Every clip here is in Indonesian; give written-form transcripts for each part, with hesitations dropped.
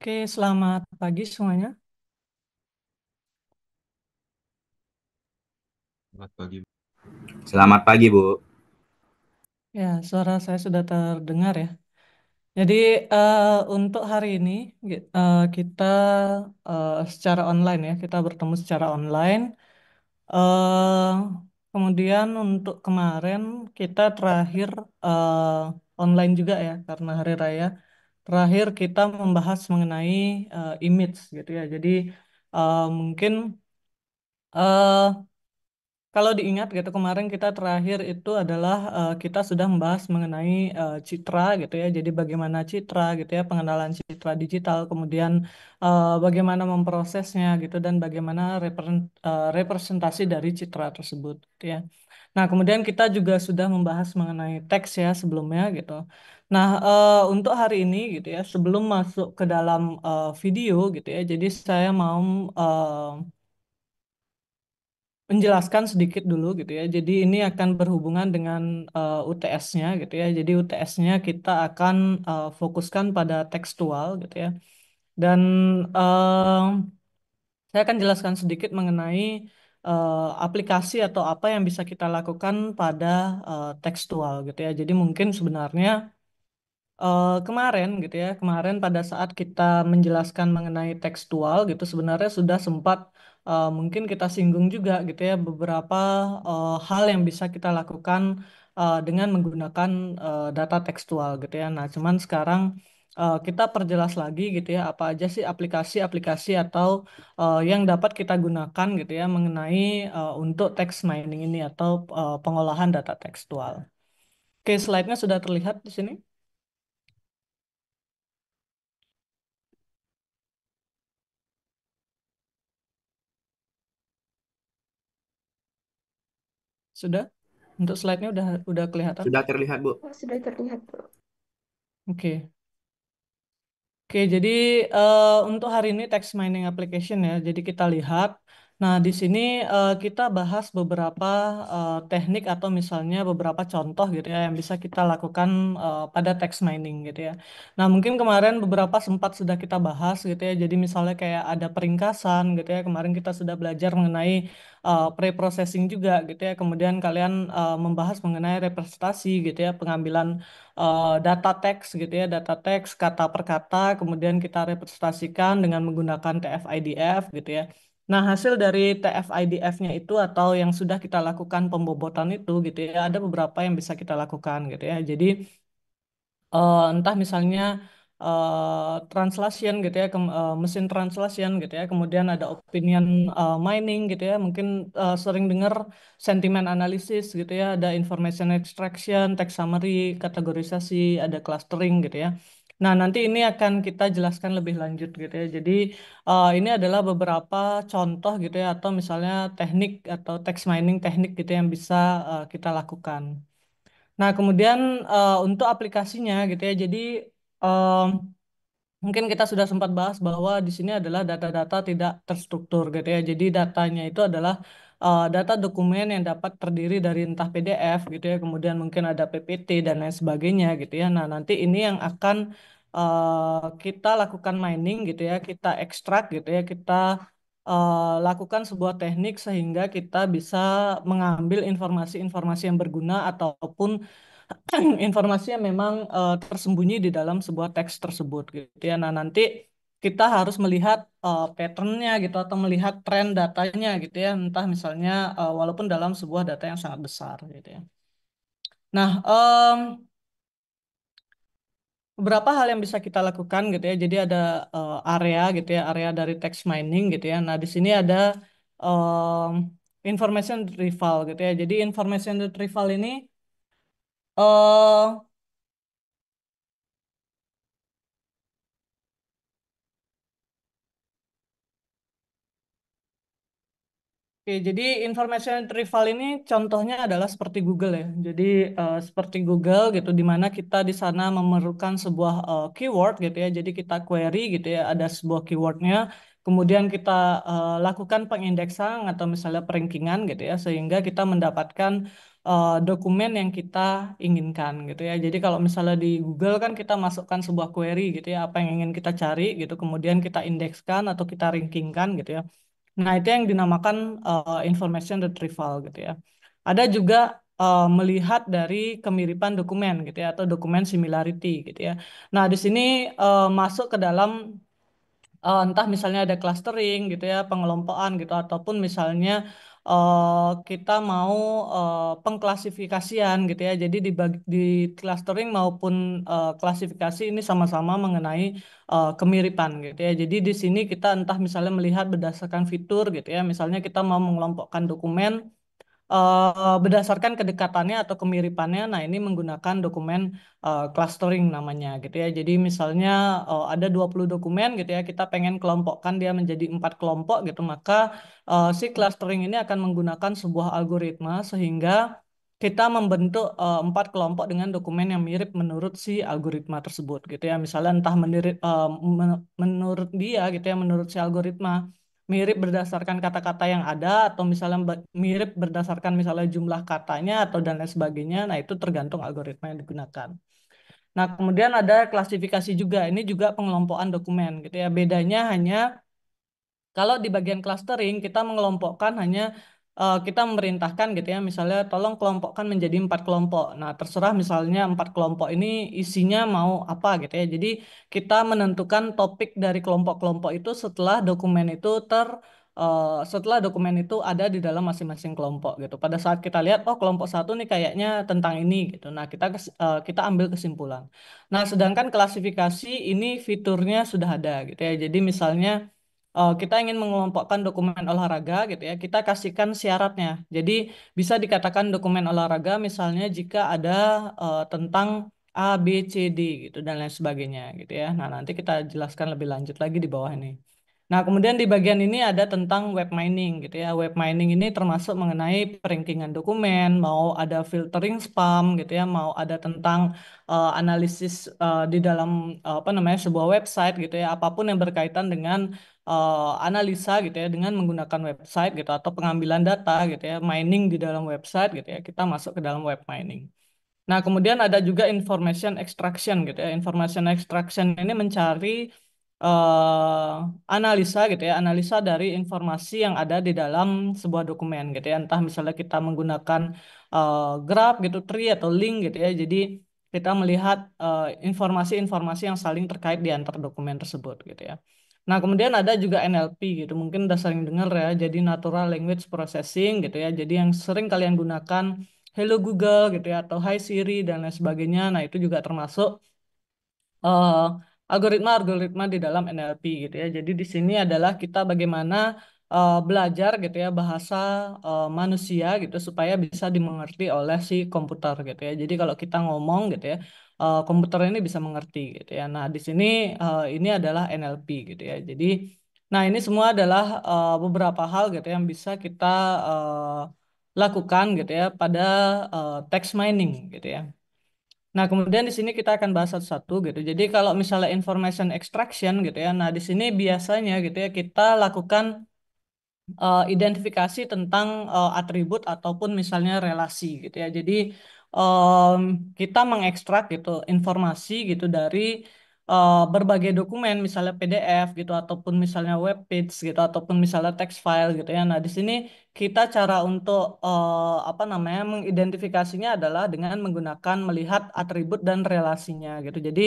Oke, selamat pagi semuanya. Selamat pagi. Selamat pagi, Bu. Ya, suara saya sudah terdengar ya. Jadi untuk hari ini kita secara online ya, kita bertemu secara online. eh Kemudian untuk kemarin kita terakhir online juga ya, karena hari raya. Terakhir kita membahas mengenai image gitu ya. Jadi mungkin eh, kalau diingat gitu kemarin kita terakhir itu adalah kita sudah membahas mengenai citra gitu ya. Jadi bagaimana citra gitu ya, pengenalan citra digital, kemudian bagaimana memprosesnya gitu dan bagaimana representasi dari citra tersebut gitu ya. Nah, kemudian kita juga sudah membahas mengenai teks ya sebelumnya gitu. Nah, untuk hari ini gitu ya, sebelum masuk ke dalam video gitu ya, jadi saya mau menjelaskan sedikit dulu gitu ya. Jadi ini akan berhubungan dengan UTS-nya gitu ya. Jadi UTS-nya kita akan fokuskan pada tekstual gitu ya. Dan eh, saya akan jelaskan sedikit mengenai aplikasi atau apa yang bisa kita lakukan pada tekstual gitu ya. Jadi mungkin sebenarnya kemarin gitu ya, kemarin pada saat kita menjelaskan mengenai tekstual gitu sebenarnya sudah sempat mungkin kita singgung juga gitu ya beberapa hal yang bisa kita lakukan dengan menggunakan data tekstual gitu ya. Nah, cuman sekarang kita perjelas lagi gitu ya apa aja sih aplikasi-aplikasi atau yang dapat kita gunakan gitu ya mengenai untuk text mining ini atau pengolahan data tekstual. Oke, slide-nya sudah terlihat di sini. Sudah? Untuk slide-nya udah kelihatan? Sudah terlihat, Bu. Oh, sudah terlihat, Bu. Oke. Oke, jadi untuk hari ini text mining application ya. Jadi kita lihat. Nah, di sini kita bahas beberapa teknik atau misalnya beberapa contoh gitu ya yang bisa kita lakukan pada text mining gitu ya. Nah, mungkin kemarin beberapa sempat sudah kita bahas gitu ya. Jadi misalnya kayak ada peringkasan gitu ya. Kemarin kita sudah belajar mengenai pre-processing juga gitu ya. Kemudian kalian membahas mengenai representasi gitu ya, pengambilan data teks gitu ya, data teks kata per kata, kemudian kita representasikan dengan menggunakan TF-IDF gitu ya. Nah, hasil dari TF-IDF-nya itu atau yang sudah kita lakukan pembobotan itu gitu ya, ada beberapa yang bisa kita lakukan gitu ya. Jadi entah misalnya translation gitu ya, mesin translation gitu ya, kemudian ada opinion mining gitu ya, mungkin sering dengar sentiment analysis gitu ya, ada information extraction, text summary, kategorisasi, ada clustering gitu ya. Nah, nanti ini akan kita jelaskan lebih lanjut gitu ya. Jadi ini adalah beberapa contoh gitu ya, atau misalnya teknik atau text mining teknik gitu yang bisa kita lakukan. Nah, kemudian untuk aplikasinya gitu ya. Jadi em, mungkin kita sudah sempat bahas bahwa di sini adalah data-data tidak terstruktur gitu ya. Jadi datanya itu adalah data dokumen yang dapat terdiri dari entah PDF gitu ya, kemudian mungkin ada PPT dan lain sebagainya gitu ya. Nah, nanti ini yang akan kita lakukan mining gitu ya, kita ekstrak gitu ya, kita lakukan sebuah teknik sehingga kita bisa mengambil informasi-informasi yang berguna ataupun informasi yang memang tersembunyi di dalam sebuah teks tersebut gitu ya. Nah, nanti kita harus melihat patternnya gitu atau melihat tren datanya gitu ya. Entah misalnya walaupun dalam sebuah data yang sangat besar gitu ya. Nah, beberapa hal yang bisa kita lakukan gitu ya. Jadi ada area gitu ya, area dari text mining gitu ya. Nah, di sini ada em, information retrieval gitu ya. Jadi information retrieval ini eh Oke, jadi information retrieval ini contohnya adalah seperti Google ya. Jadi seperti Google gitu, di mana kita di sana memerlukan sebuah keyword gitu ya. Jadi kita query gitu ya, ada sebuah keywordnya. Kemudian kita lakukan pengindeksan atau misalnya perankingan gitu ya, sehingga kita mendapatkan dokumen yang kita inginkan gitu ya. Jadi kalau misalnya di Google kan kita masukkan sebuah query gitu ya, apa yang ingin kita cari gitu, kemudian kita indekskan atau kita rankingkan gitu ya. Nah, itu yang dinamakan information retrieval gitu ya. Ada juga melihat dari kemiripan dokumen gitu ya atau dokumen similarity gitu ya. Nah, di sini masuk ke dalam entah misalnya ada clustering gitu ya, pengelompokan gitu ataupun misalnya kita mau pengklasifikasian gitu ya. Jadi di clustering maupun klasifikasi ini sama-sama mengenai kemiripan gitu ya. Jadi di sini kita entah misalnya melihat berdasarkan fitur gitu ya. Misalnya kita mau mengelompokkan dokumen berdasarkan kedekatannya atau kemiripannya. Nah, ini menggunakan dokumen clustering namanya gitu ya. Jadi misalnya ada 20 dokumen gitu ya, kita pengen kelompokkan dia menjadi 4 kelompok gitu, maka si clustering ini akan menggunakan sebuah algoritma sehingga kita membentuk 4 kelompok dengan dokumen yang mirip menurut si algoritma tersebut gitu ya. Misalnya entah menurut dia gitu ya, menurut si algoritma mirip berdasarkan kata-kata yang ada atau misalnya mirip berdasarkan misalnya jumlah katanya atau dan lain sebagainya. Nah, itu tergantung algoritma yang digunakan. Nah, kemudian ada klasifikasi juga. Ini juga pengelompokan dokumen gitu ya. Bedanya hanya kalau di bagian clustering kita mengelompokkan hanya kita memerintahkan gitu ya, misalnya tolong kelompokkan menjadi 4 kelompok. Nah, terserah misalnya 4 kelompok ini isinya mau apa gitu ya. Jadi kita menentukan topik dari kelompok-kelompok itu setelah dokumen itu ada di dalam masing-masing kelompok gitu. Pada saat kita lihat, oh kelompok satu nih kayaknya tentang ini gitu. Nah, kita ambil kesimpulan. Nah, sedangkan klasifikasi ini fiturnya sudah ada gitu ya. Jadi misalnya kita ingin mengelompokkan dokumen olahraga gitu ya, kita kasihkan syaratnya. Jadi bisa dikatakan dokumen olahraga misalnya jika ada tentang A, B, C, D gitu dan lain sebagainya gitu ya. Nah, nanti kita jelaskan lebih lanjut lagi di bawah ini. Nah, kemudian di bagian ini ada tentang web mining gitu ya. Web mining ini termasuk mengenai perankingan dokumen, mau ada filtering spam gitu ya, mau ada tentang analisis di dalam apa namanya sebuah website gitu ya, apapun yang berkaitan dengan analisa gitu ya dengan menggunakan website gitu atau pengambilan data gitu ya, mining di dalam website gitu ya, kita masuk ke dalam web mining. Nah, kemudian ada juga information extraction gitu ya. Information extraction ini mencari eh, analisa gitu ya, analisa dari informasi yang ada di dalam sebuah dokumen gitu ya. Entah misalnya kita menggunakan graph gitu, tree atau link gitu ya. Jadi kita melihat informasi-informasi yang saling terkait di antar dokumen tersebut gitu ya. Nah, kemudian ada juga NLP gitu. Mungkin udah sering dengar ya, jadi Natural Language Processing gitu ya. Jadi yang sering kalian gunakan Hello Google gitu ya atau Hai Siri dan lain sebagainya. Nah, itu juga termasuk eh, algoritma-algoritma di dalam NLP gitu ya. Jadi di sini adalah kita bagaimana belajar gitu ya bahasa manusia gitu supaya bisa dimengerti oleh si komputer gitu ya. Jadi kalau kita ngomong gitu ya, komputer ini bisa mengerti gitu ya. Nah, di sini ini adalah NLP gitu ya. Jadi nah ini semua adalah beberapa hal gitu yang bisa kita lakukan gitu ya pada text mining gitu ya. Nah, kemudian di sini kita akan bahas satu-satu gitu. Jadi kalau misalnya information extraction gitu ya, nah di sini biasanya gitu ya kita lakukan identifikasi tentang atribut ataupun misalnya relasi gitu ya. Jadi em, kita mengekstrak gitu informasi gitu dari berbagai dokumen misalnya PDF gitu ataupun misalnya web page gitu ataupun misalnya text file gitu ya. Nah, di sini kita cara untuk apa namanya mengidentifikasinya adalah dengan menggunakan melihat atribut dan relasinya gitu. Jadi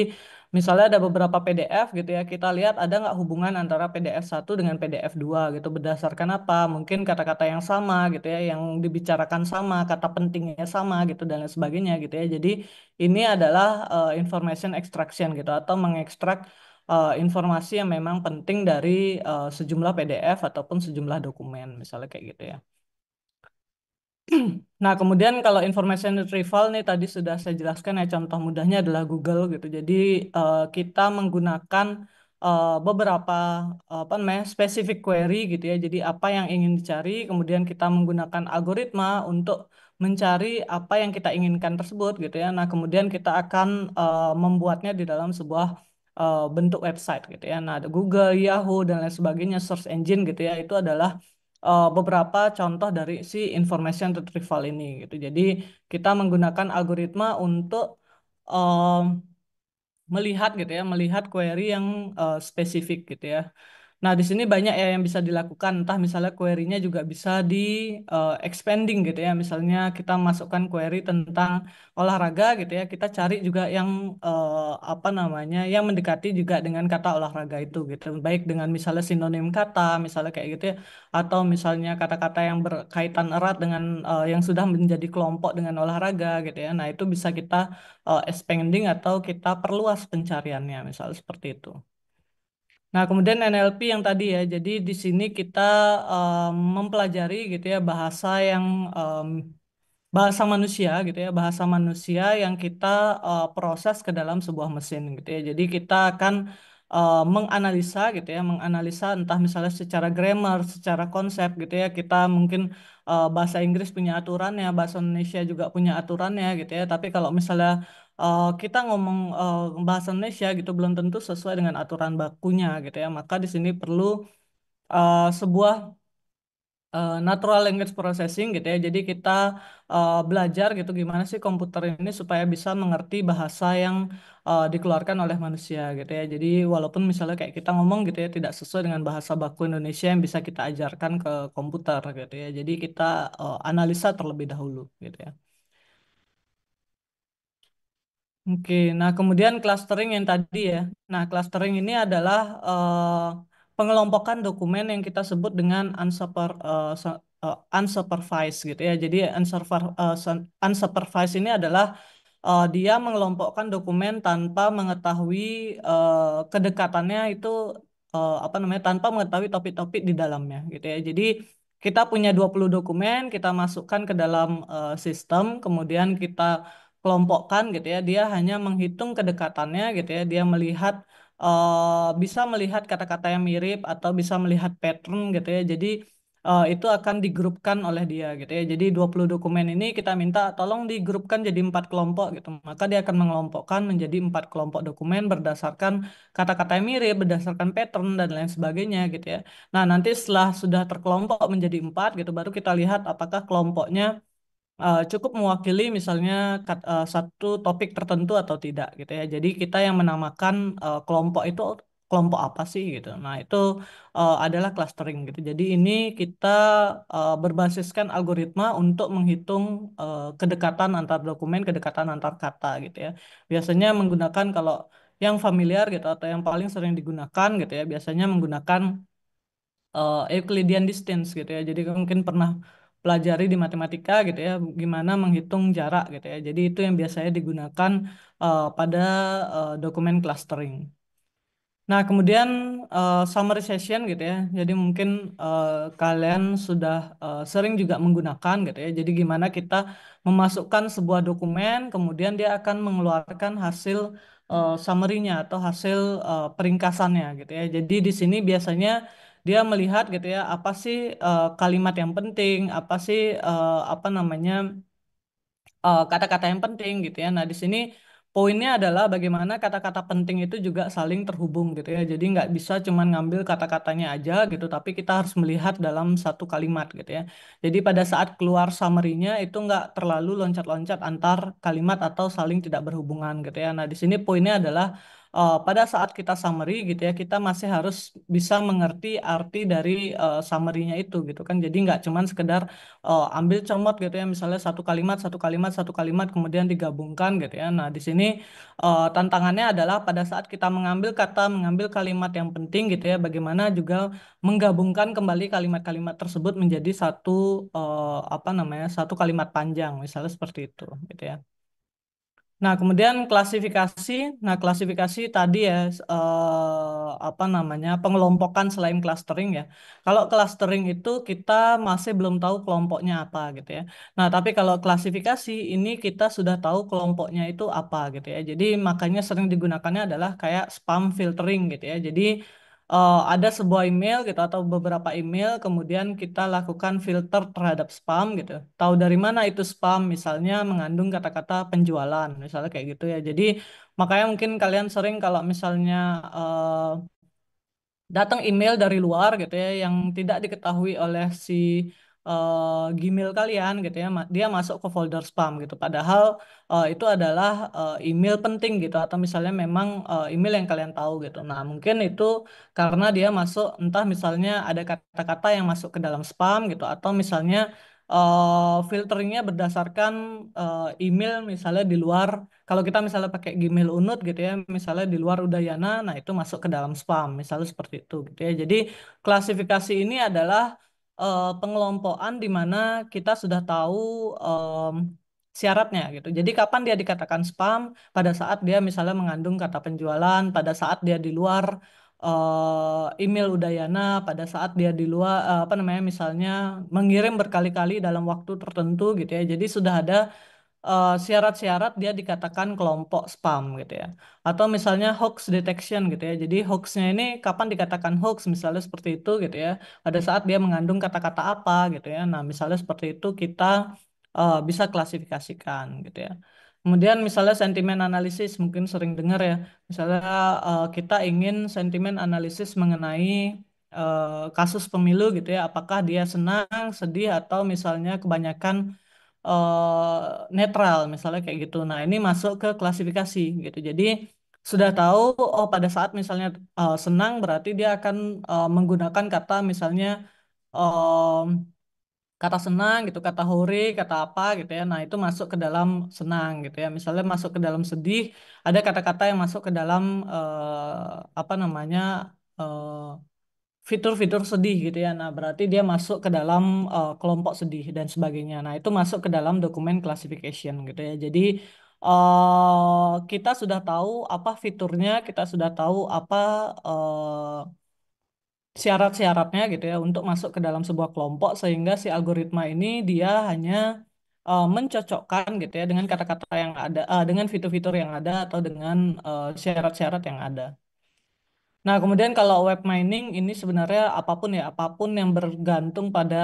misalnya ada beberapa PDF gitu ya, kita lihat ada nggak hubungan antara PDF 1 dengan PDF 2 gitu. Berdasarkan apa? Mungkin kata-kata yang sama gitu ya, yang dibicarakan sama, kata pentingnya sama gitu dan lain sebagainya gitu ya. Jadi ini adalah information extraction gitu atau mengekstrak informasi yang memang penting dari sejumlah PDF ataupun sejumlah dokumen misalnya kayak gitu ya. Nah, kemudian kalau information retrieval nih tadi sudah saya jelaskan ya contoh mudahnya adalah Google gitu. Jadi kita menggunakan beberapa apa namanya specific query gitu ya. Jadi apa yang ingin dicari, kemudian kita menggunakan algoritma untuk mencari apa yang kita inginkan tersebut gitu ya. Nah, kemudian kita akan membuatnya di dalam sebuah bentuk website gitu ya. Nah, ada Google, Yahoo dan lain sebagainya search engine gitu ya. Itu adalah beberapa contoh dari si information retrieval ini gitu. Jadi kita menggunakan algoritma untuk melihat gitu ya, melihat query yang spesifik gitu ya. Nah, di sini banyak ya yang bisa dilakukan. Entah misalnya query-nya juga bisa di expanding gitu ya. Misalnya kita masukkan query tentang olahraga gitu ya. Kita cari juga yang apa namanya, yang mendekati juga dengan kata olahraga itu gitu. Baik dengan misalnya sinonim kata, misalnya kayak gitu ya. Atau misalnya kata-kata yang berkaitan erat dengan yang sudah menjadi kelompok dengan olahraga gitu ya. Nah, itu bisa kita expanding atau kita perluas pencariannya, misalnya seperti itu. Nah, kemudian NLP yang tadi ya, jadi di sini kita mempelajari gitu ya bahasa manusia gitu ya, bahasa manusia yang kita proses ke dalam sebuah mesin gitu ya. Jadi kita akan menganalisa gitu ya, menganalisa entah misalnya secara grammar, secara konsep gitu ya. Kita mungkin bahasa Inggris punya aturannya, bahasa Indonesia juga punya aturannya gitu ya. Tapi kalau misalnya kita ngomong bahasa Indonesia gitu belum tentu sesuai dengan aturan bakunya gitu ya. Maka di sini perlu sebuah natural language processing gitu ya. Jadi kita belajar gitu gimana sih komputer ini supaya bisa mengerti bahasa yang dikeluarkan oleh manusia gitu ya. Jadi walaupun misalnya kayak kita ngomong gitu ya tidak sesuai dengan bahasa baku Indonesia yang bisa kita ajarkan ke komputer gitu ya. Jadi kita analisa terlebih dahulu gitu ya. Oke, nah kemudian clustering yang tadi ya. Nah, clustering ini adalah pengelompokan dokumen yang kita sebut dengan unsupervised gitu ya. Jadi unsupervised ini adalah dia mengelompokkan dokumen tanpa mengetahui kedekatannya itu apa namanya tanpa mengetahui topik-topik di dalamnya gitu ya. Jadi kita punya 20 dokumen, kita masukkan ke dalam sistem, kemudian kita kelompokkan gitu ya. Dia hanya menghitung kedekatannya gitu ya. Dia melihat bisa melihat kata-kata yang mirip atau bisa melihat pattern gitu ya. Jadi itu akan digrupkan oleh dia gitu ya. Jadi 20 dokumen ini kita minta tolong digrupkan jadi 4 kelompok gitu. Maka dia akan mengelompokkan menjadi 4 kelompok dokumen berdasarkan kata-kata yang mirip, berdasarkan pattern dan lain sebagainya gitu ya. Nah, nanti setelah sudah terkelompok menjadi 4 gitu, baru kita lihat apakah kelompoknya cukup mewakili misalnya satu topik tertentu atau tidak gitu ya. Jadi kita yang menamakan kelompok itu kelompok apa sih gitu. Nah, itu adalah clustering gitu. Jadi ini kita berbasiskan algoritma untuk menghitung kedekatan antar dokumen, kedekatan antar kata gitu ya. Biasanya menggunakan kalau yang familiar gitu atau yang paling sering digunakan gitu ya, biasanya menggunakan Euclidean distance gitu ya. Jadi mungkin pernah pelajari di matematika gitu ya, gimana menghitung jarak gitu ya. Jadi itu yang biasanya digunakan pada dokumen clustering. Nah, kemudian summarization gitu ya. Jadi mungkin kalian sudah sering juga menggunakan gitu ya. Jadi gimana kita memasukkan sebuah dokumen, kemudian dia akan mengeluarkan hasil summary-nya atau hasil peringkasannya gitu ya. Jadi di sini biasanya dia melihat gitu ya, apa sih kalimat yang penting, apa sih apa namanya kata-kata yang penting gitu ya. Nah, di sini poinnya adalah bagaimana kata-kata penting itu juga saling terhubung gitu ya. Jadi nggak bisa cuma ngambil kata-katanya aja gitu, tapi kita harus melihat dalam satu kalimat gitu ya. Jadi pada saat keluar summary-nya itu nggak terlalu loncat-loncat antar kalimat atau saling tidak berhubungan gitu ya. Nah, di sini poinnya adalah pada saat kita summary gitu ya, kita masih harus bisa mengerti arti dari summary-nya itu gitu kan. Jadi nggak cuman sekedar ambil comot gitu ya misalnya satu kalimat kemudian digabungkan gitu ya. Nah, di sini tantangannya adalah pada saat kita mengambil kata mengambil kalimat yang penting gitu ya bagaimana juga menggabungkan kembali kalimat-kalimat tersebut menjadi satu apa namanya satu kalimat panjang misalnya seperti itu gitu ya. Nah, kemudian klasifikasi. Nah, klasifikasi tadi ya apa namanya pengelompokan selain clustering ya. Kalau clustering itu kita masih belum tahu kelompoknya apa gitu ya. Nah, tapi kalau klasifikasi ini kita sudah tahu kelompoknya itu apa gitu ya. Jadi makanya sering digunakannya adalah kayak spam filtering gitu ya. Jadi ada sebuah email gitu atau beberapa email kemudian kita lakukan filter terhadap spam gitu. Tahu dari mana itu spam misalnya mengandung kata-kata penjualan misalnya kayak gitu ya. Jadi makanya mungkin kalian sering kalau misalnya datang email dari luar gitu ya yang tidak diketahui oleh si Gmail kalian gitu ya, dia masuk ke folder spam gitu. Padahal itu adalah email penting gitu atau misalnya memang email yang kalian tahu gitu. Nah, mungkin itu karena dia masuk entah misalnya ada kata-kata yang masuk ke dalam spam gitu atau misalnya filteringnya berdasarkan email misalnya di luar kalau kita misalnya pakai Gmail Unut gitu ya, misalnya di luar Udayana, nah itu masuk ke dalam spam, misalnya seperti itu gitu ya. Jadi klasifikasi ini adalah pengelompokan di mana kita sudah tahu em, syaratnya gitu. Jadi kapan dia dikatakan spam? Pada saat dia misalnya mengandung kata penjualan, pada saat dia di luar email Udayana, pada saat dia di luar apa namanya misalnya mengirim berkali-kali dalam waktu tertentu gitu ya. Jadi sudah ada syarat-syarat dia dikatakan kelompok spam gitu ya. Atau misalnya hoax detection gitu ya. Jadi hoaxnya ini kapan dikatakan hoax misalnya seperti itu gitu ya. Pada saat dia mengandung kata-kata apa gitu ya. Nah misalnya seperti itu kita bisa klasifikasikan gitu ya. Kemudian misalnya sentimen analisis mungkin sering dengar ya. Misalnya kita ingin sentimen analisis mengenai kasus pemilu gitu ya. Apakah dia senang, sedih atau misalnya kebanyakan netral misalnya kayak gitu. Nah, ini masuk ke klasifikasi gitu. Jadi sudah tahu oh pada saat misalnya senang berarti dia akan menggunakan kata misalnya em, kata senang gitu, kata hore, kata apa gitu ya. Nah, itu masuk ke dalam senang gitu ya. Misalnya masuk ke dalam sedih, ada kata-kata yang masuk ke dalam apa namanya eh, fitur-fitur sedih gitu ya. Nah, berarti dia masuk ke dalam kelompok sedih dan sebagainya. Nah, itu masuk ke dalam dokumen classification gitu ya. Jadi kita sudah tahu apa fiturnya, kita sudah tahu apa syarat-syaratnya gitu ya untuk masuk ke dalam sebuah kelompok sehingga si algoritma ini dia hanya mencocokkan gitu ya dengan kata-kata yang ada, dengan fitur-fitur yang ada atau dengan syarat-syarat yang ada. Nah, kemudian kalau web mining ini sebenarnya apapun ya, apapun yang bergantung pada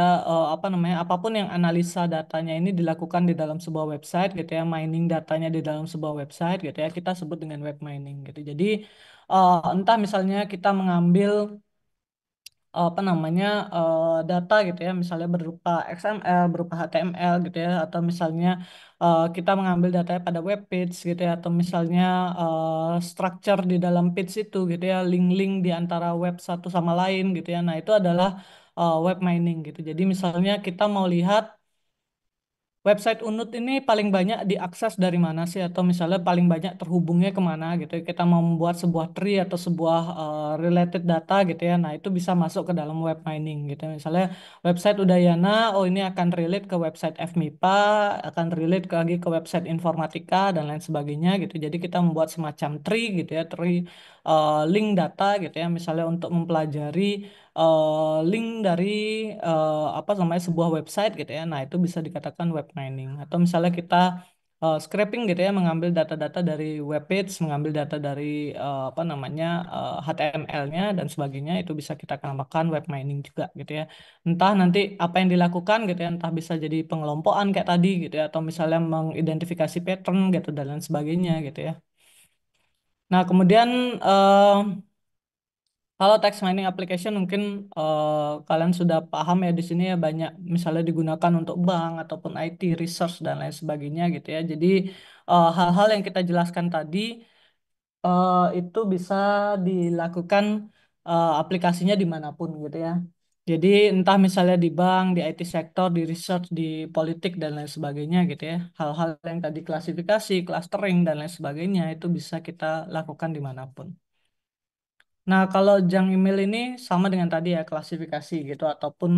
apa namanya, apapun yang analisa datanya ini dilakukan di dalam sebuah website gitu ya, mining datanya di dalam sebuah website gitu ya, kita sebut dengan web mining gitu. Jadi entah misalnya kita mengambil apa namanya data gitu ya misalnya berupa XML berupa HTML gitu ya atau misalnya kita mengambil datanya pada web page gitu ya atau misalnya structure di dalam page itu gitu ya link-link di antara web satu sama lain gitu ya nah itu adalah web mining gitu jadi misalnya kita mau lihat website Unut ini paling banyak diakses dari mana sih atau misalnya paling banyak terhubungnya kemana gitu ya. Kita mau membuat sebuah tree atau sebuah related data gitu ya. Nah, itu bisa masuk ke dalam web mining gitu. Misalnya website Udayana, oh ini akan relate ke website FMIPA, akan relate lagi ke website Informatika dan lain sebagainya gitu. Jadi kita membuat semacam tree gitu ya, tree link data gitu ya. Misalnya untuk mempelajari link dari apa namanya sebuah website gitu ya. Nah, itu bisa dikatakan web mining. Atau misalnya kita scraping gitu ya, mengambil data-data dari web page, mengambil data dari apa namanya HTML-nya dan sebagainya, itu bisa kita namakan web mining juga gitu ya. Entah nanti apa yang dilakukan gitu ya, entah bisa jadi pengelompokan kayak tadi gitu ya, atau misalnya mengidentifikasi pattern gitu dan lain sebagainya gitu ya. Nah, kemudian kalau text mining application mungkin kalian sudah paham ya di sini ya banyak misalnya digunakan untuk bank ataupun IT research dan lain sebagainya gitu ya. Jadi hal-hal yang kita jelaskan tadi itu bisa dilakukan aplikasinya dimanapun gitu ya. Jadi entah misalnya di bank, di IT sektor, di research, di politik dan lain sebagainya gitu ya. Hal-hal yang tadi klasifikasi, clustering dan lain sebagainya itu bisa kita lakukan dimanapun. Nah, kalau junk email ini sama dengan tadi ya klasifikasi gitu ataupun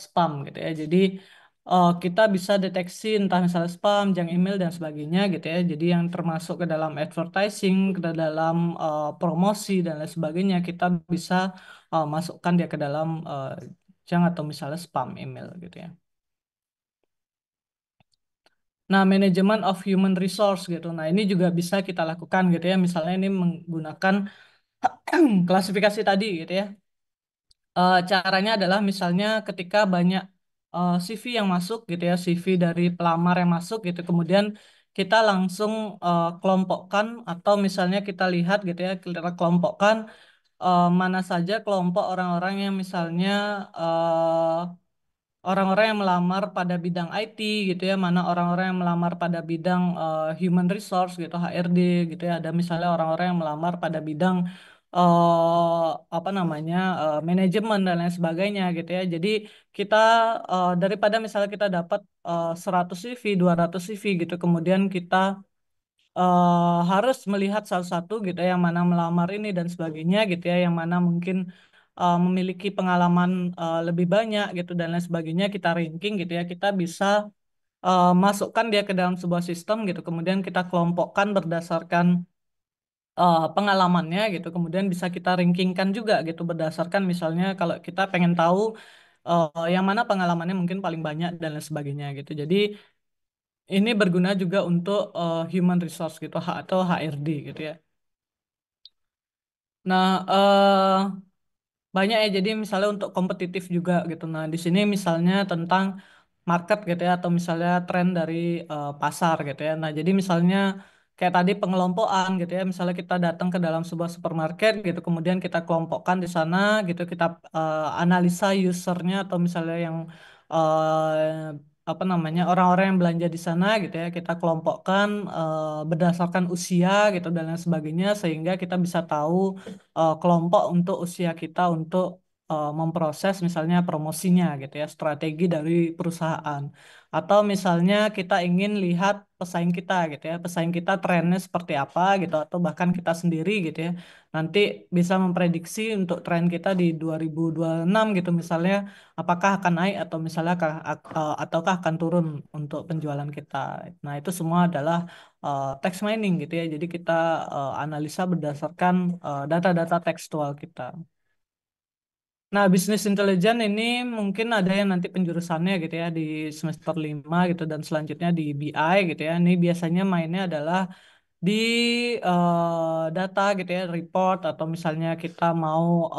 spam gitu ya. Jadi kita bisa deteksi entah misalnya spam, junk email dan sebagainya gitu ya. Jadi yang termasuk ke dalam advertising, ke dalam promosi dan lain sebagainya kita bisa masukkan dia ke dalam junk atau misalnya spam email gitu ya. Nah, manajemen of human resource gitu. Nah, ini juga bisa kita lakukan gitu ya. Misalnya ini menggunakan klasifikasi tadi gitu ya. Caranya adalah misalnya ketika banyak CV yang masuk gitu ya, CV dari pelamar yang masuk gitu, kemudian kita langsung kelompokkan atau misalnya kita lihat gitu ya, kita kelompokkan mana saja kelompok orang-orang yang misalnya orang-orang yang melamar pada bidang IT gitu ya, mana orang-orang yang melamar pada bidang human resource gitu, HRD gitu ya, ada misalnya orang-orang yang melamar pada bidang apa namanya manajemen dan lain sebagainya gitu ya. Jadi kita daripada misalnya kita dapat 100 CV, 200 CV gitu, kemudian kita harus melihat salah satu gitu ya, yang mana melamar ini dan sebagainya gitu ya, yang mana mungkin memiliki pengalaman lebih banyak gitu dan lain sebagainya, kita ranking gitu ya, kita bisa masukkan dia ke dalam sebuah sistem gitu, kemudian kita kelompokkan berdasarkan pengalamannya gitu, kemudian bisa kita rankingkan juga gitu berdasarkan misalnya kalau kita pengen tahu yang mana pengalamannya mungkin paling banyak dan lain sebagainya gitu. Jadi ini berguna juga untuk human resource gitu atau HRD gitu ya. Nah, banyak ya. Jadi misalnya untuk kompetitif juga gitu. Nah, di sini misalnya tentang market gitu ya, atau misalnya tren dari pasar gitu ya. Nah, jadi misalnya kayak tadi pengelompokan gitu ya. Misalnya kita datang ke dalam sebuah supermarket gitu, kemudian kita kelompokkan di sana gitu, kita analisa usernya atau misalnya yang apa namanya orang-orang yang belanja di sana gitu ya, kita kelompokkan berdasarkan usia gitu dan lain sebagainya, sehingga kita bisa tahu kelompok untuk usia kita untuk memproses misalnya promosinya gitu ya, strategi dari perusahaan. Atau misalnya kita ingin lihat pesaing kita gitu ya, pesaing kita trennya seperti apa gitu, atau bahkan kita sendiri gitu ya, nanti bisa memprediksi untuk tren kita di 2026 gitu misalnya, apakah akan naik atau misalnya ataukah akan turun untuk penjualan kita. Nah, itu semua adalah text mining gitu ya. Jadi kita analisa berdasarkan data-data tekstual kita. Nah, bisnis intelijen ini mungkin ada yang nanti penjurusannya gitu ya di semester 5 gitu dan selanjutnya di BI gitu ya. Ini biasanya mainnya adalah di data gitu ya, report, atau misalnya kita mau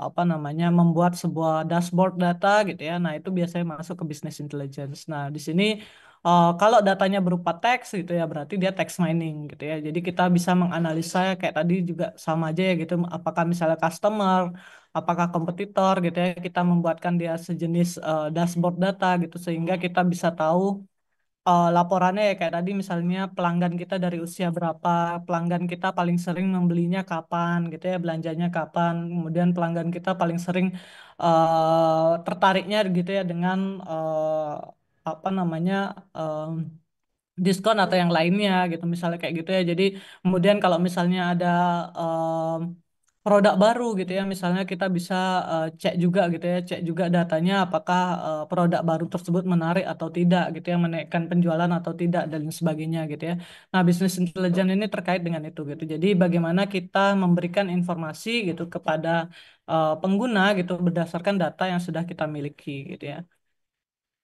apa namanya membuat sebuah dashboard data gitu ya. Nah, itu biasanya masuk ke business intelligence. Nah, di sini kalau datanya berupa teks gitu ya, berarti dia text mining gitu ya. Jadi kita bisa menganalisa kayak tadi juga sama aja ya gitu, apakah misalnya customer, apakah kompetitor gitu ya, kita membuatkan dia sejenis dashboard data gitu, sehingga kita bisa tahu laporannya ya kayak tadi misalnya pelanggan kita dari usia berapa, pelanggan kita paling sering membelinya kapan gitu ya, belanjanya kapan, kemudian pelanggan kita paling sering tertariknya gitu ya dengan apa namanya diskon atau yang lainnya gitu misalnya kayak gitu ya. Jadi kemudian kalau misalnya ada em, produk baru gitu ya, misalnya kita bisa cek juga gitu ya, cek juga datanya apakah produk baru tersebut menarik atau tidak gitu ya, menaikkan penjualan atau tidak dan lain sebagainya gitu ya. Nah, bisnis intelijen ini terkait dengan itu gitu. Jadi bagaimana kita memberikan informasi gitu kepada pengguna gitu berdasarkan data yang sudah kita miliki gitu ya.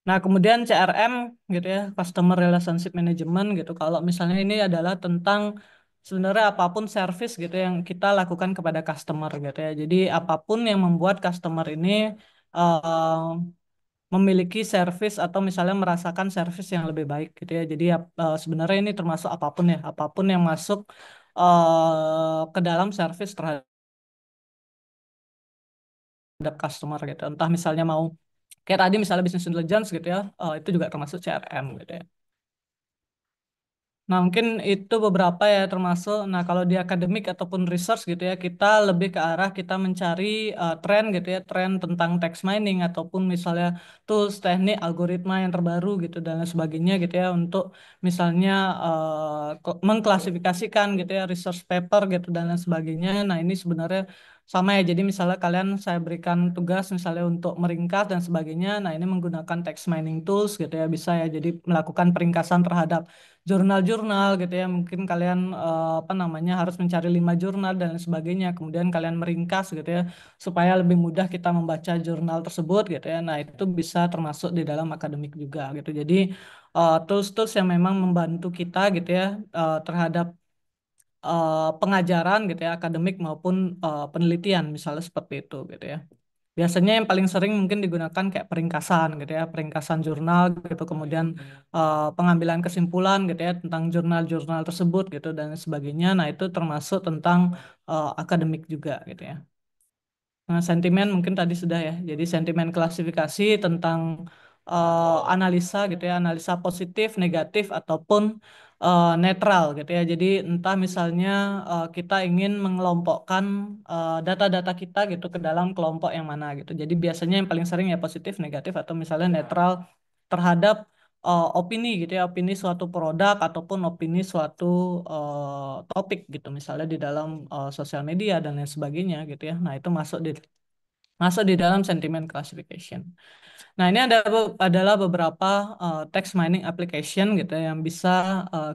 Nah, kemudian CRM gitu ya, Customer Relationship Management gitu. Kalau misalnya ini adalah tentang sebenarnya apapun service gitu yang kita lakukan kepada customer gitu ya. Jadi apapun yang membuat customer ini eh, memiliki service atau misalnya merasakan service yang lebih baik gitu ya. Jadi sebenarnya ini termasuk apapun ya, apapun yang masuk ke dalam service terhadap customer gitu. Entah misalnya mau kayak tadi misalnya business intelligence gitu ya, itu juga termasuk CRM gitu ya. Nah, mungkin itu beberapa ya termasuk. Nah, kalau di akademik ataupun research gitu ya, kita lebih ke arah kita mencari tren gitu ya, tren tentang text mining ataupun misalnya tools, teknik, algoritma yang terbaru gitu dan lain sebagainya gitu ya, untuk misalnya mengklasifikasikan gitu ya research paper gitu dan lain sebagainya. Nah, ini sebenarnya sama ya. Jadi misalnya kalian saya berikan tugas misalnya untuk meringkas dan sebagainya. Nah, ini menggunakan text mining tools gitu ya, bisa ya. Jadi melakukan peringkasan terhadap jurnal-jurnal gitu ya, mungkin kalian apa namanya harus mencari 5 jurnal dan lain sebagainya, kemudian kalian meringkas gitu ya supaya lebih mudah kita membaca jurnal tersebut gitu ya. Nah, itu bisa termasuk di dalam akademik juga gitu. Jadi tools-tools yang memang membantu kita gitu ya terhadap pengajaran gitu ya, akademik maupun penelitian misalnya seperti itu gitu ya. Biasanya yang paling sering mungkin digunakan kayak peringkasan gitu ya, peringkasan jurnal gitu, kemudian pengambilan kesimpulan gitu ya tentang jurnal-jurnal tersebut gitu dan sebagainya. Nah, itu termasuk tentang akademik juga gitu ya. Nah, sentimen mungkin tadi sudah ya. Jadi sentimen klasifikasi tentang analisa gitu ya, analisa positif, negatif ataupun netral gitu ya. Jadi entah misalnya kita ingin mengelompokkan data-data kita gitu ke dalam kelompok yang mana gitu. Jadi biasanya yang paling sering ya positif, negatif atau misalnya netral terhadap opini gitu ya, opini suatu produk ataupun opini suatu topik gitu misalnya di dalam sosial media dan lain sebagainya gitu ya. Nah, itu masuk di dalam sentiment classification. Nah, ini adalah beberapa text mining application gitu ya yang bisa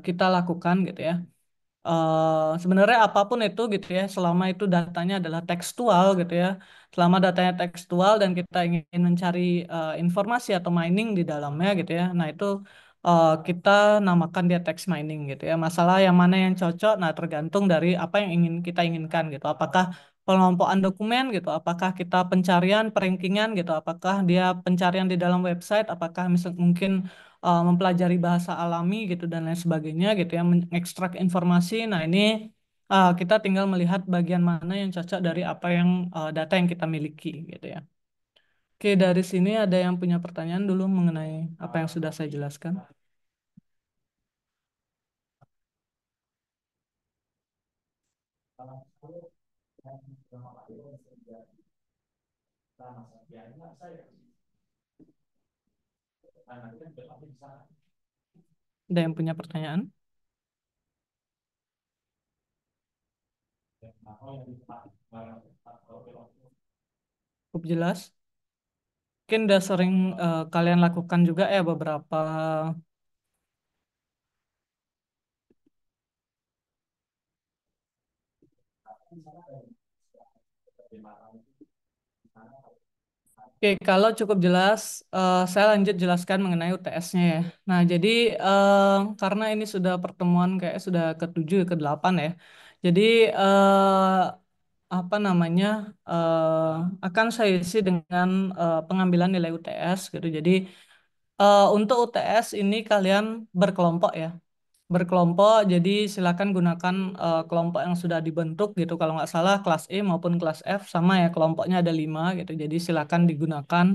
kita lakukan gitu ya. Sebenarnya apapun itu gitu ya, selama itu datanya adalah tekstual gitu ya, selama datanya tekstual dan kita ingin mencari informasi atau mining di dalamnya gitu ya, nah itu kita namakan dia text mining gitu ya. Masalah yang mana yang cocok, nah tergantung dari apa yang ingin kita inginkan gitu. Apakah pengelompokan dokumen gitu, apakah kita pencarian, perankingan gitu, apakah dia pencarian di dalam website, apakah mungkin mempelajari bahasa alami gitu dan lain sebagainya gitu ya, mengekstrak informasi. Nah, ini kita tinggal melihat bagian mana yang cocok dari apa yang data yang kita miliki gitu ya. Oke, dari sini ada yang punya pertanyaan dulu mengenai apa yang sudah saya jelaskan. Ada yang punya pertanyaan? Cukup jelas. Mungkin udah sering kalian lakukan juga ya beberapa. Oke, kalau cukup jelas, saya lanjut jelaskan mengenai UTS-nya ya. Nah, jadi karena ini sudah pertemuan kayak sudah ke-7, ke-8 ya. Jadi apa namanya akan saya isi dengan pengambilan nilai UTS gitu. Jadi untuk UTS ini kalian berkelompok ya, berkelompok. Jadi silakan gunakan kelompok yang sudah dibentuk gitu. Kalau nggak salah kelas E maupun kelas F sama ya, kelompoknya ada 5 gitu. Jadi silakan digunakan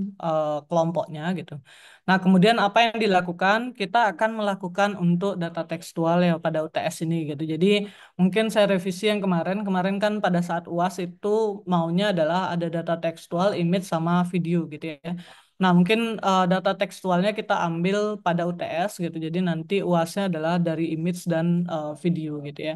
kelompoknya gitu. Nah, kemudian apa yang dilakukan? Kita akan melakukan untuk data tekstual ya pada UTS ini gitu. Jadi mungkin saya revisi yang kemarin. Kemarin kan pada saat UAS itu maunya adalah ada data tekstual, image sama video gitu ya. Nah, mungkin data tekstualnya kita ambil pada UTS gitu. Jadi nanti UASnya adalah dari image dan video gitu ya.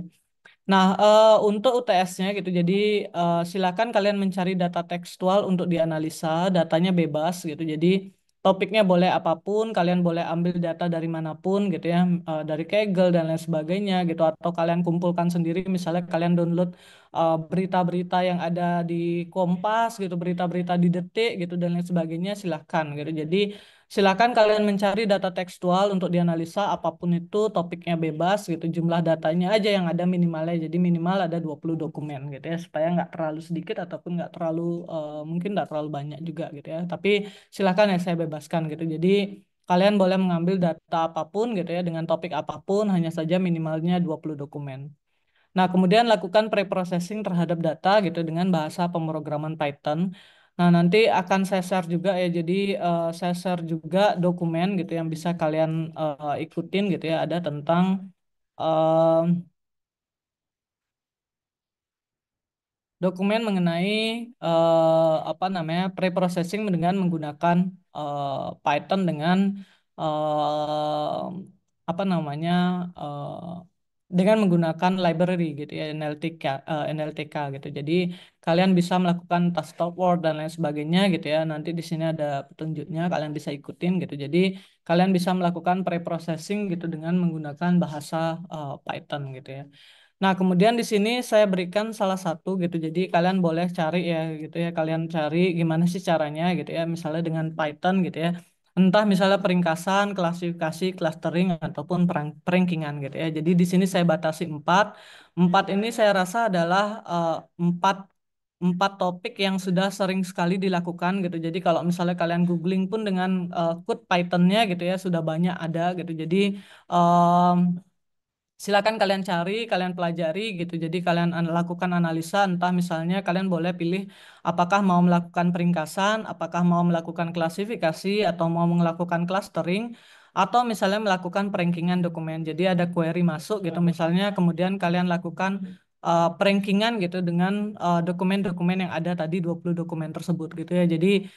Nah, untuk UTS-nya gitu, jadi silakan kalian mencari data tekstual untuk dianalisa, datanya bebas gitu. Jadi topiknya boleh apapun, kalian boleh ambil data dari manapun gitu ya, dari Kaggle dan lain sebagainya gitu, atau kalian kumpulkan sendiri, misalnya kalian download berita-berita yang ada di Kompas gitu, berita-berita di Detik gitu dan lain sebagainya, silahkan gitu. Jadi silakan kalian mencari data tekstual untuk dianalisa apapun itu, topiknya bebas gitu, jumlah datanya aja yang ada minimalnya. Jadi minimal ada 20 dokumen gitu ya, supaya nggak terlalu sedikit ataupun nggak terlalu mungkin nggak terlalu banyak juga gitu ya. Tapi silakan ya saya bebaskan gitu. Jadi kalian boleh mengambil data apapun gitu ya dengan topik apapun, hanya saja minimalnya 20 dokumen. Nah, kemudian lakukan preprocessing terhadap data gitu dengan bahasa pemrograman Python. Nah, nanti akan saya share juga ya. Jadi saya share juga dokumen gitu yang bisa kalian ikutin gitu ya. Ada tentang eh, dokumen mengenai apa namanya preprocessing dengan menggunakan Python dengan eh, apa namanya dengan menggunakan library gitu ya, NLTK gitu. Jadi kalian bisa melakukan task stop word dan lain sebagainya gitu ya. Nanti di sini ada petunjuknya, kalian bisa ikutin gitu. Jadi kalian bisa melakukan preprocessing gitu dengan menggunakan bahasa Python gitu ya. Nah, kemudian di sini saya berikan salah satu gitu. Jadi kalian boleh cari ya gitu ya. Kalian cari gimana sih caranya gitu ya. Misalnya dengan Python gitu ya. Entah misalnya peringkasan, klasifikasi, clustering ataupun perankingan gitu ya. Jadi di sini saya batasi 4. 4 ini saya rasa adalah empat empat topik yang sudah sering sekali dilakukan gitu. Jadi kalau misalnya kalian googling pun dengan code Python-nya gitu ya sudah banyak ada gitu. Jadi Silakan kalian cari, kalian pelajari gitu. Jadi kalian lakukan analisa, entah misalnya kalian boleh pilih apakah mau melakukan peringkasan, apakah mau melakukan klasifikasi, atau mau melakukan clustering, atau misalnya melakukan perankingan dokumen. Jadi ada query masuk gitu, misalnya kemudian kalian lakukan perankingan gitu dengan dokumen-dokumen yang ada tadi 20 dokumen tersebut gitu ya. Jadi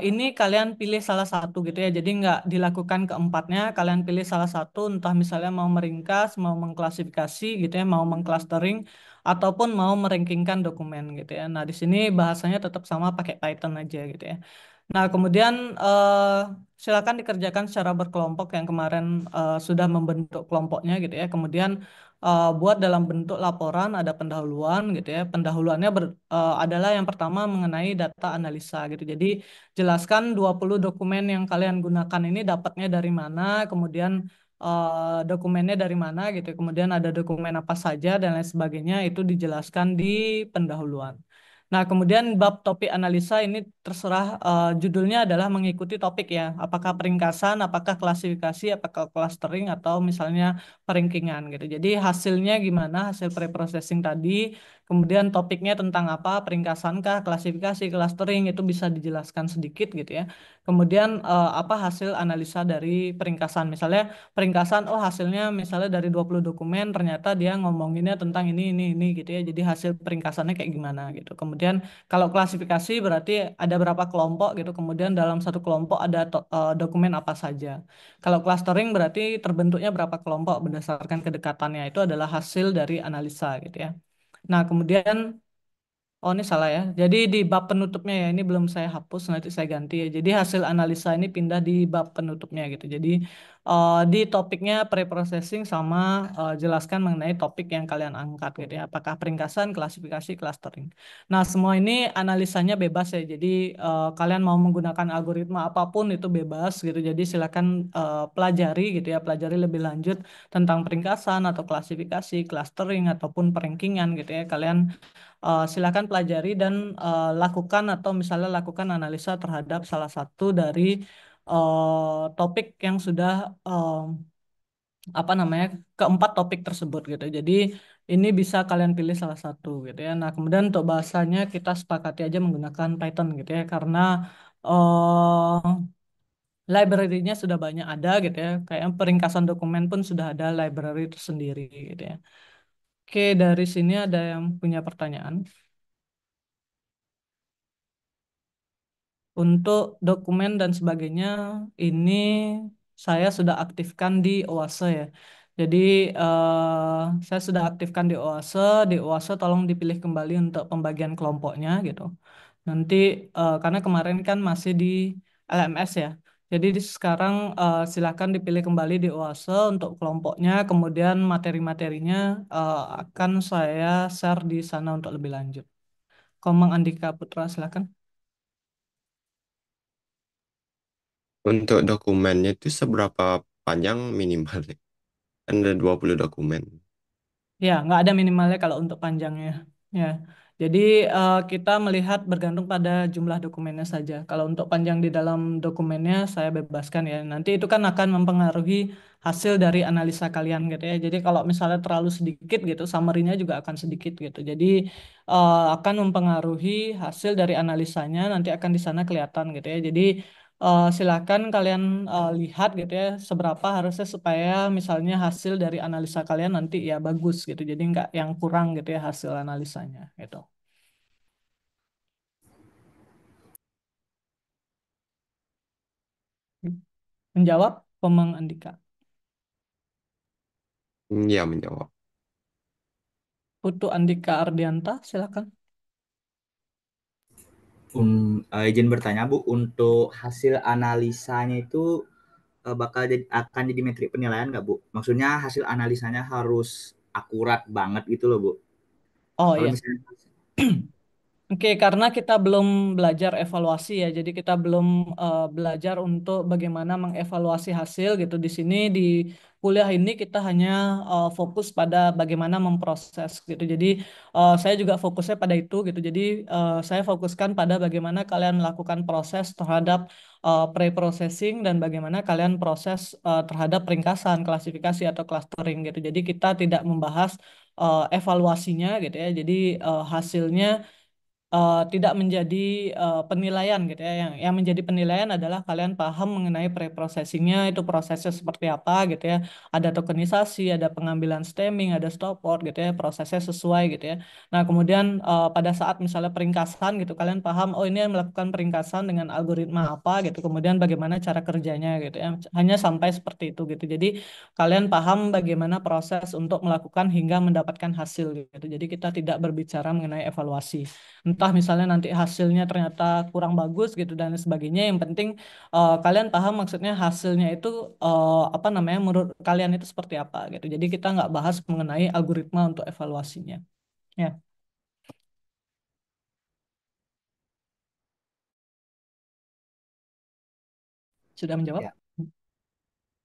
ini kalian pilih salah satu gitu ya. Jadi nggak dilakukan keempatnya, kalian pilih salah satu, entah misalnya mau meringkas, mau mengklasifikasi gitu ya, mau mengclustering, ataupun mau merankingkan dokumen gitu ya. Nah, di sini bahasanya tetap sama pakai Python aja gitu ya. Nah, kemudian silakan dikerjakan secara berkelompok yang kemarin sudah membentuk kelompoknya gitu ya. Kemudian buat dalam bentuk laporan ada pendahuluan gitu ya. Pendahuluannya adalah yang pertama mengenai data analisa gitu. Jadi jelaskan 20 dokumen yang kalian gunakan ini dapatnya dari mana, kemudian dokumennya dari mana gitu. Kemudian ada dokumen apa saja dan lain sebagainya itu dijelaskan di pendahuluan. Nah, kemudian bab topik analisa ini terserah judulnya adalah mengikuti topik ya. Apakah peringkasan, apakah klasifikasi, apakah clustering, atau misalnya perankingan gitu. Jadi hasilnya gimana, hasil preprocessing tadi, kemudian topiknya tentang apa, peringkasankah, klasifikasi, clustering, itu bisa dijelaskan sedikit gitu ya. Kemudian apa hasil analisa dari peringkasan. Misalnya peringkasan, oh hasilnya misalnya dari 20 dokumen ternyata dia ngomonginnya tentang ini gitu ya. Jadi hasil peringkasannya kayak gimana gitu. Kemudian kalau klasifikasi berarti ada berapa kelompok gitu. Kemudian dalam satu kelompok ada dokumen apa saja. Kalau clustering berarti terbentuknya berapa kelompok berdasarkan kedekatannya. Itu adalah hasil dari analisa gitu ya. Nah, kemudian oh, ini salah ya. Jadi di bab penutupnya ya, ini belum saya hapus, nanti saya ganti ya. Jadi hasil analisa ini pindah di bab penutupnya gitu. Jadi di topiknya preprocessing sama jelaskan mengenai topik yang kalian angkat gitu ya. Apakah peringkasan, klasifikasi, clustering. Nah, semua ini analisanya bebas ya. Jadi kalian mau menggunakan algoritma apapun itu bebas gitu. Jadi silakan pelajari gitu ya, pelajari lebih lanjut tentang peringkasan atau klasifikasi, clustering ataupun perankingan gitu ya. Kalian silakan pelajari dan lakukan atau misalnya lakukan analisa terhadap salah satu dari topik yang sudah apa namanya keempat topik tersebut gitu. Jadi ini bisa kalian pilih salah satu gitu ya. Nah, kemudian untuk bahasanya kita sepakati aja menggunakan Python gitu ya karena library-nya sudah banyak ada gitu ya. Kayak peringkasan dokumen pun sudah ada library tersendiri gitu ya. Oke, dari sini ada yang punya pertanyaan. Untuk dokumen dan sebagainya, ini saya sudah aktifkan di Oase ya. Jadi saya sudah aktifkan di Oase. Di Oase tolong dipilih kembali untuk pembagian kelompoknya gitu. Nanti karena kemarin kan masih di LMS ya. Jadi sekarang silakan dipilih kembali di Oase untuk kelompoknya. Kemudian materi-materinya akan saya share di sana untuk lebih lanjut. Komang Andika Putra, silakan. Untuk dokumennya itu seberapa panjang minimal nih? Kan ada 20 dokumen. Ya, nggak ada minimalnya kalau untuk panjangnya. Ya, jadi kita melihat bergantung pada jumlah dokumennya saja. Kalau untuk panjang di dalam dokumennya saya bebaskan ya. Nanti itu kan akan mempengaruhi hasil dari analisa kalian gitu ya. Jadi kalau misalnya terlalu sedikit gitu, summary-nya juga akan sedikit gitu. Jadi akan mempengaruhi hasil dari analisanya. Nanti akan di sana kelihatan gitu ya. Jadi silakan kalian lihat gitu ya seberapa harusnya supaya misalnya hasil dari analisa kalian nanti ya bagus gitu jadi nggak yang kurang gitu ya hasil analisanya gitu. Menjawab Komang Andika. Ya, menjawab. Putu Andika Ardianta silakan. Izin bertanya Bu, untuk hasil analisanya itu akan jadi metrik penilaian nggak Bu? Maksudnya hasil analisanya harus akurat banget gitu loh Bu. Oh Kalau iya. misalnya Oke, karena kita belum belajar evaluasi ya, jadi kita belum belajar untuk bagaimana mengevaluasi hasil gitu. Di sini di kuliah ini kita hanya fokus pada bagaimana memproses gitu. Jadi saya juga fokusnya pada itu gitu. Jadi saya fokuskan pada bagaimana kalian melakukan proses terhadap pre-processing dan bagaimana kalian proses terhadap ringkasan, klasifikasi atau clustering gitu. Jadi kita tidak membahas evaluasinya gitu ya. Jadi hasilnya tidak menjadi penilaian gitu ya. Yang menjadi penilaian adalah kalian paham mengenai pre-processingnya itu prosesnya seperti apa gitu ya. Ada tokenisasi, ada pengambilan stemming, ada stopword gitu ya. Prosesnya sesuai gitu ya. Nah kemudian pada saat misalnya peringkasan gitu kalian paham oh ini yang melakukan peringkasan dengan algoritma apa gitu. Kemudian bagaimana cara kerjanya gitu ya. Hanya sampai seperti itu gitu. Jadi kalian paham bagaimana proses untuk melakukan hingga mendapatkan hasil gitu. Jadi kita tidak berbicara mengenai evaluasi. Entah misalnya nanti hasilnya ternyata kurang bagus gitu dan sebagainya. Yang penting kalian paham maksudnya hasilnya itu apa namanya menurut kalian itu seperti apa gitu. Jadi kita nggak bahas mengenai algoritma untuk evaluasinya. Ya, sudah menjawab? Ya.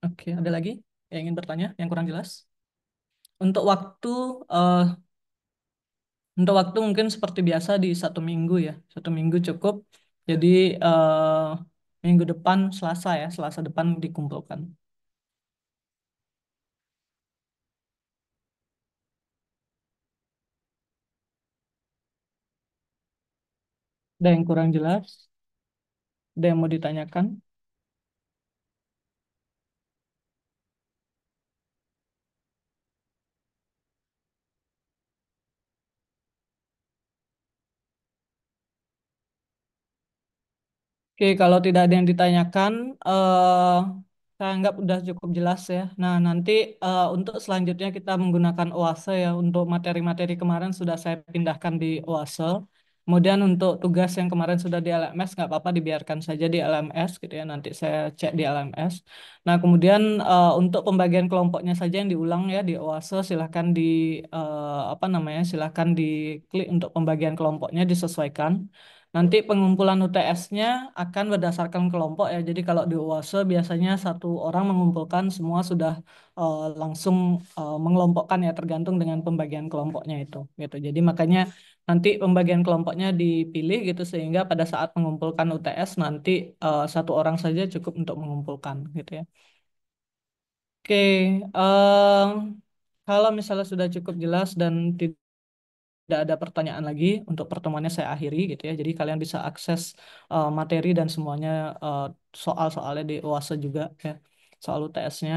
Oke, ada lagi yang ingin bertanya yang kurang jelas? Untuk waktu eh, untuk waktu mungkin seperti biasa di 1 minggu ya, 1 minggu cukup. Jadi minggu depan Selasa ya, Selasa depan dikumpulkan. Ada yang kurang jelas? Ada yang mau ditanyakan? Oke, kalau tidak ada yang ditanyakan, saya anggap udah cukup jelas ya. Nah, nanti untuk selanjutnya kita menggunakan OASE ya. Untuk materi-materi kemarin sudah saya pindahkan di OASE. Kemudian untuk tugas yang kemarin sudah di LMS, nggak apa-apa dibiarkan saja di LMS gitu ya. Nanti saya cek di LMS. Nah, kemudian untuk pembagian kelompoknya saja yang diulang ya di OASE, silahkan di apa namanya, silahkan diklik untuk pembagian kelompoknya disesuaikan. Nanti pengumpulan UTS-nya akan berdasarkan kelompok ya. Jadi kalau di UASE biasanya satu orang mengumpulkan semua sudah langsung mengelompokkan ya tergantung dengan pembagian kelompoknya itu gitu. Jadi makanya nanti pembagian kelompoknya dipilih gitu sehingga pada saat mengumpulkan UTS nanti satu orang saja cukup untuk mengumpulkan gitu ya. Oke, em, kalau misalnya sudah cukup jelas dan tidak ada pertanyaan lagi untuk pertemuannya saya akhiri gitu ya. Jadi kalian bisa akses materi dan semuanya soal-soalnya di UASA juga ya. Soal UTS-nya.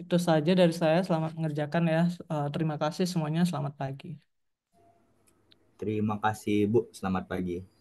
Itu saja dari saya. Selamat mengerjakan ya. Terima kasih semuanya. Selamat pagi. Terima kasih Bu, selamat pagi.